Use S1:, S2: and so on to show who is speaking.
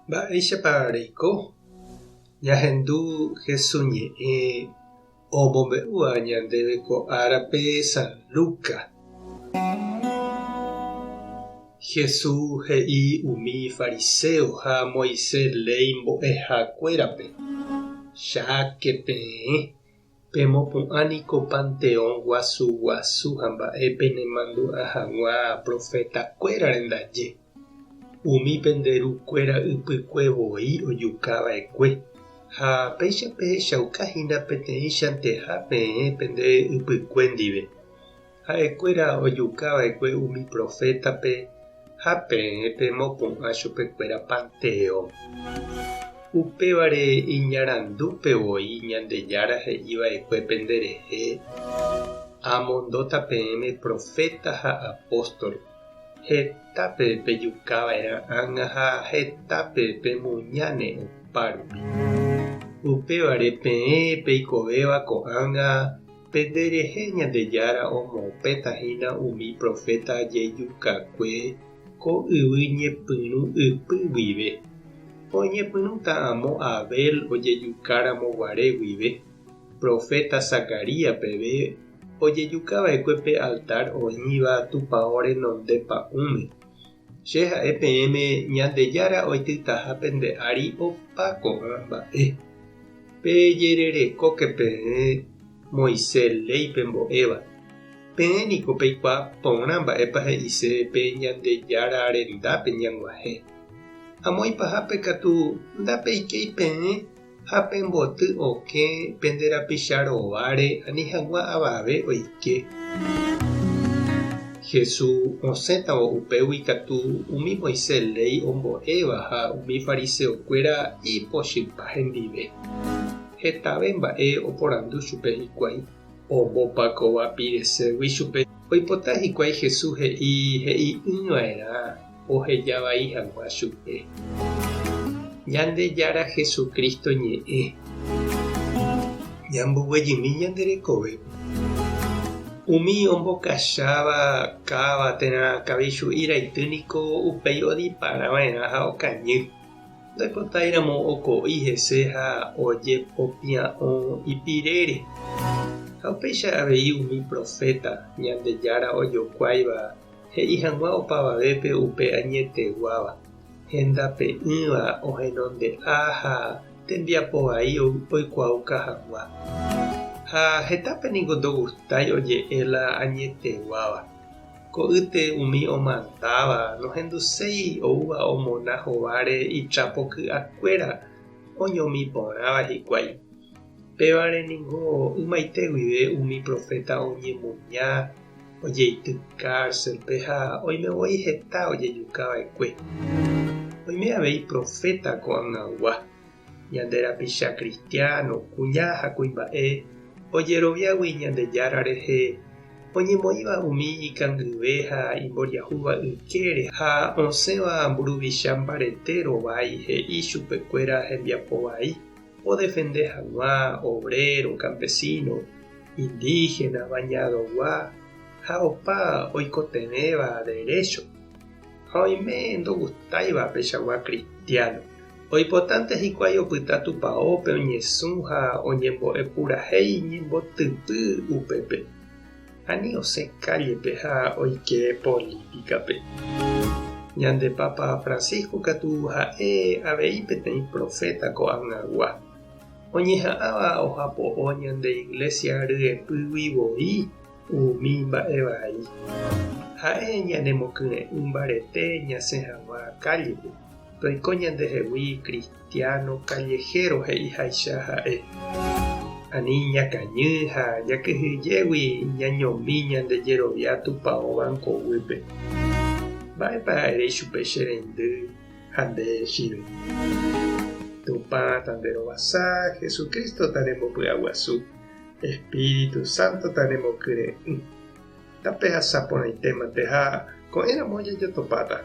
S1: Mba'éichapa ñahendu Jesús ñe'ẽ omombe'úva ñandéve ko árape San Lucas. Jesús he'i umi fariseo ha Moisés ley mbo'ehakuérape. Cháke peẽ pemopu'ãniko Panteón guasuguasu ha mba'épe nemandu'a hag̃ua profetakuérare ndaje. Umi penderukuéra ypykuevoi ojukava'ekue. Ha péichape hechaukahína peteĩ chanteha peẽ pende ypykue ndive. Ha'ekuéra ojukava'ekue umi profétape ha peẽ pemopu'ã chupekuéra Panteón. Upévare iñarandúpevoi Ñandejára he'íva'ekue penderehe. Amondóta peẽme profeta ha apóstol. Hetápe pejukava'erã ág̃a ha hetápe pemuñáne opárupi. Upévare peẽ peikovéva ko'ág̃a penderehe Ñandejára omopetahína umi profeta jejukakue ko yvy ñepyrũ ypy guive. Oñepyrũta'amo Abel ojejukáramo guare guive. Profeta Zacarías peve ojejukava'ekue pe altar oĩva tupão renondépa ume. Che ha'e peẽme Ñandejára oitytaha pende ári opa ko'ã mba'e. Pejererekóke peẽ Moisés léipe mbo'éva. Peẽ niko peikuaa porã mba'épa he'ise pe Ñandejára rendápe ñag̃uahẽ. Amoipahápe katu ndapeikéi peẽ ha pemboty okẽ penderapicha rováre ani hag̃ua avave oike. Jesús osẽtavo upégui katu umi Moisés ley ombo'éva ha umi fariseokuéra ipochypa hendive. Hetave mba'e oporandu chupe hikuái. Ombopakóva pireségui chupe. Oipota hikuái Jesús he'i'ỹva'erã ohejavai hag̃ua chupe. Ñandejára Jesucristo ñe'ẽ. Ñamboguejymi ñanderekove. Umi ombokacháva káva térã kavichu iraitýniko upéi odiparava'erã ha okañy. Ndoipotaíramo oko'i hese ha ojepopia'õ ipirére. Ha upéicha avei umi profeta Ñandejára ojokuáiva he'i hag̃ua opavavépe upe añeteguáva. Hendape'ỹva ohenonde'a ha tembiapovai oikuauka hag̃ua. Ha hetápe niko ndogustái oje'éla añeteguáva. Ko'ýte umi omandáva nohenduséi oúva omona hováre itrapoky'akuéra oñomiporãva hikuái. Pévare niko ymaite guive umi profeta oñemuña ojeity cárcelpe ha oimevoi heta ojejukava'ekue. Oime avei profeta ko'ag̃agua. Ñanderapicha cristiano kuña ha kuimba'e ojeroviágui Ñandejára rehe. Oñemoĩva umi ikangyve ha imboriahúva ykére ha osẽva mburuvicha mbarete rovái he'i chupekuéra hembiapovai odefende hag̃ua obrero, campesino, indígena, bañadogua ha opa oikotevẽva derecho. Ha oime ndogustáiva pechagua cristiano. Oipotánte hikuái opyta tupãópe oñesũ ha oñembo'epurahéi ñembotypy upépe. Ani osẽ callepe ha oike políticape. Ñande Papa Francisco katu ha'e avei peteĩ profeta ko'ag̃agua. Oñeha'ãva ohapo'o ñande iglesia ryepýguivoi umi mba'e vai. Ha'e ñanemokyre'ỹ mbarete ñasẽ hag̃ua callepe. Roiko ñandehegui cristiano callejero he'ihaicha ha'e. Ani ñakañy ha jakyhyjégui ñañomi ñandejerovia tupãóva Ankoguýpe. Mba'épa ha'erei chupe che reindy ha nde chiru. Tupã tanderovasa Jesucristo tarembopy'aguasu. Espíritu Santo tarembokyere'ỹ. Tape hasaporãitémante ha ko'ẽramo jajotopáta.